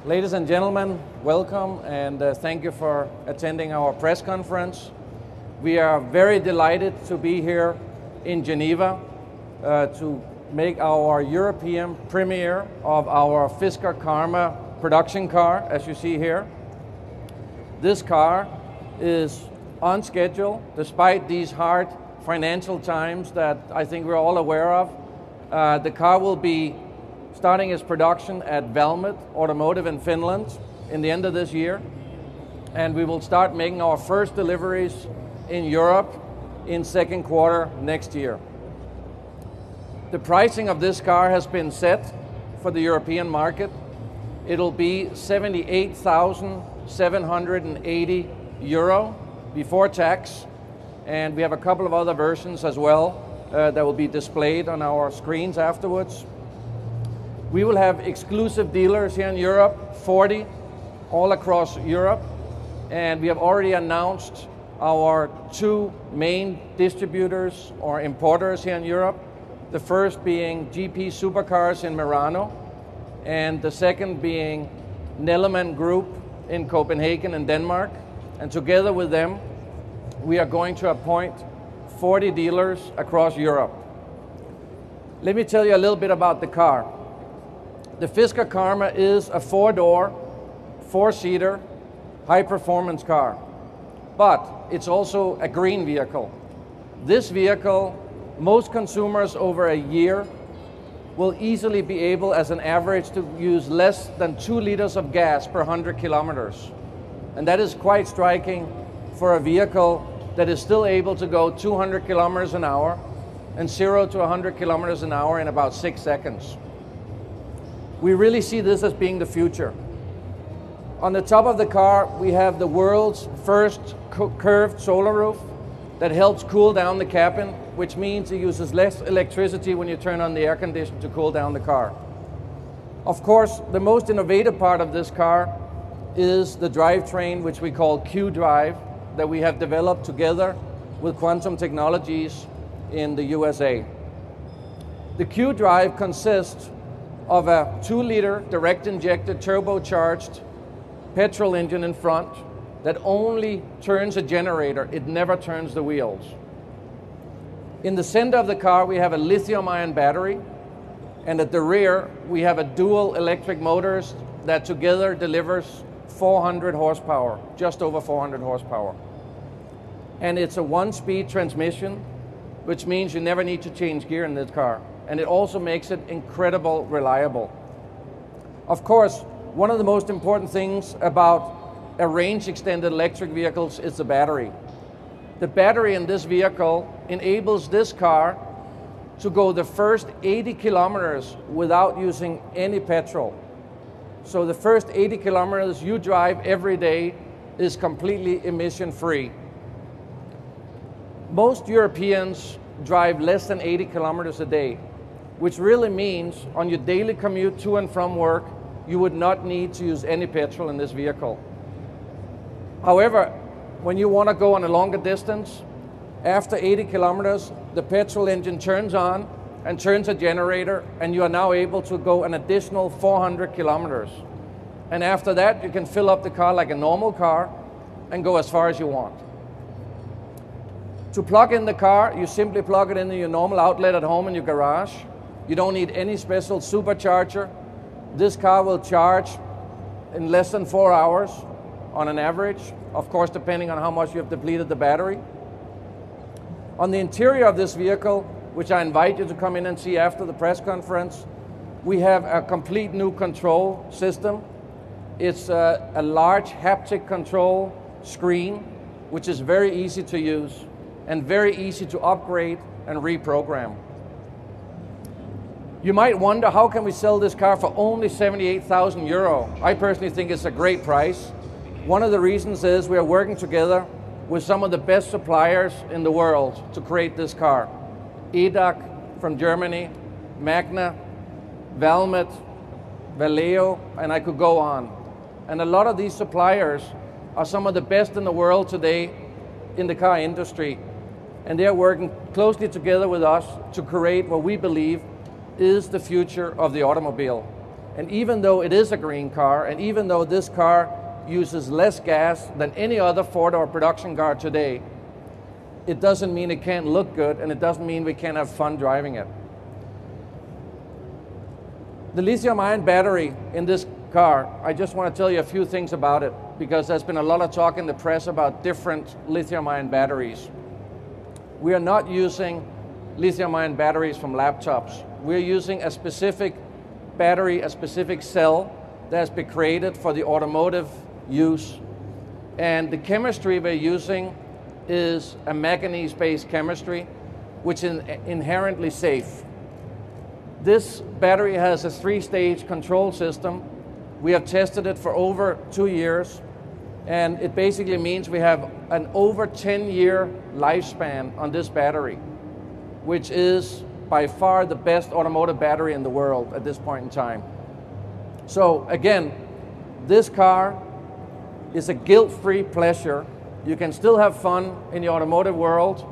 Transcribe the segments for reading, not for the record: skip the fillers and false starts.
Ladies and gentlemen, welcome and thank you for attending our press conference. We are very delighted to be here in Geneva to make our European premiere of our Fisker Karma production car, as you see here. This car is on schedule despite these hard financial times that I think we're all aware of. The car will be starting its production at Valmet Automotive in Finland in the end of this year. And we will start making our first deliveries in Europe in second quarter next year. The pricing of this car has been set for the European market. It'll be €78,780 before tax. And we have a couple of other versions as well that will be displayed on our screens afterwards. We will have exclusive dealers here in Europe, 40 all across Europe, and we have already announced our two main distributors or importers here in Europe, the first being GP Supercars in Merano, and the second being Nellemann Group in Copenhagen in Denmark. And together with them, we are going to appoint 40 dealers across Europe. Let me tell you a little bit about the car. The Fisker Karma is a four-door, four-seater, high-performance car, but it's also a green vehicle. This vehicle, most consumers over a year will easily be able, as an average, to use less than 2 liters of gas per 100 kilometers. And that is quite striking for a vehicle that is still able to go 200 kilometers an hour and 0 to 100 kilometers an hour in about 6 seconds. We really see this as being the future. On the top of the car, we have the world's first curved solar roof that helps cool down the cabin, which means it uses less electricity when you turn on the air conditioner to cool down the car. Of course, the most innovative part of this car is the drivetrain, which we call Q-Drive, that we have developed together with Quantum Technologies in the USA. The Q-Drive consists of a 2-liter direct-injected turbocharged petrol engine in front that only turns a generator. It never turns the wheels. In the center of the car, we have a lithium-ion battery, and at the rear, we have a dual electric motors that together delivers 400 horsepower, just over 400 horsepower. And it's a one-speed transmission, which means you never need to change gear in this car. And it also makes it incredibly reliable. Of course, one of the most important things about a range-extended electric vehicles is the battery. The battery in this vehicle enables this car to go the first 80 kilometers without using any petrol. So the first 80 kilometers you drive every day is completely emission-free. Most Europeans drive less than 80 kilometers a day, which really means on your daily commute to and from work, you would not need to use any petrol in this vehicle. However, when you want to go on a longer distance, after 80 kilometers, the petrol engine turns on and turns a generator, and you are now able to go an additional 400 kilometers. And after that, you can fill up the car like a normal car and go as far as you want. To plug in the car, you simply plug it into your normal outlet at home in your garage. You don't need any special supercharger. This car will charge in less than 4 hours on an average, of course, depending on how much you have depleted the battery. On the interior of this vehicle, which I invite you to come in and see after the press conference, we have a complete new control system. It's a large haptic control screen, which is very easy to use and very easy to upgrade and reprogram. You might wonder, how can we sell this car for only €78,000? I personally think it's a great price. One of the reasons is we are working together with some of the best suppliers in the world to create this car. EDAC from Germany, Magna, Valmet, Valeo, and I could go on. And a lot of these suppliers are some of the best in the world today in the car industry. And they're working closely together with us to create what we believe is the future of the automobile. And even though it is a green car, and even though this car uses less gas than any other four-door production car today, it doesn't mean it can't look good, and it doesn't mean we can't have fun driving it. The lithium-ion battery in this car, I just want to tell you a few things about it, because there's been a lot of talk in the press about different lithium-ion batteries. We are not using lithium-ion batteries from laptops. We're using a specific battery, a specific cell that has been created for the automotive use. And the chemistry we're using is a manganese-based chemistry, which is inherently safe. This battery has a 3-stage control system. We have tested it for over 2 years, and it basically means we have an over 10-year lifespan on this battery, which is by far the best automotive battery in the world at this point in time. So again, this car is a guilt-free pleasure. You can still have fun in the automotive world,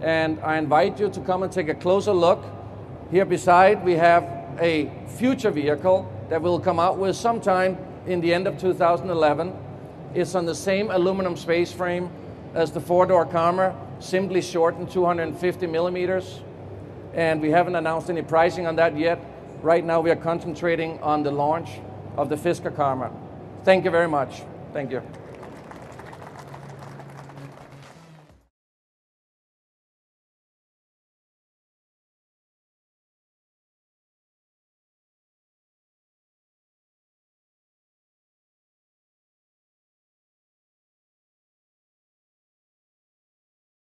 and I invite you to come and take a closer look. Here beside we have a future vehicle that we'll come out with sometime in the end of 2011. It's on the same aluminum space frame as the four-door Karma, simply shortened 250 millimeters. And we haven't announced any pricing on that yet. Right now we are concentrating on the launch of the Fisker Karma. Thank you very much. Thank you.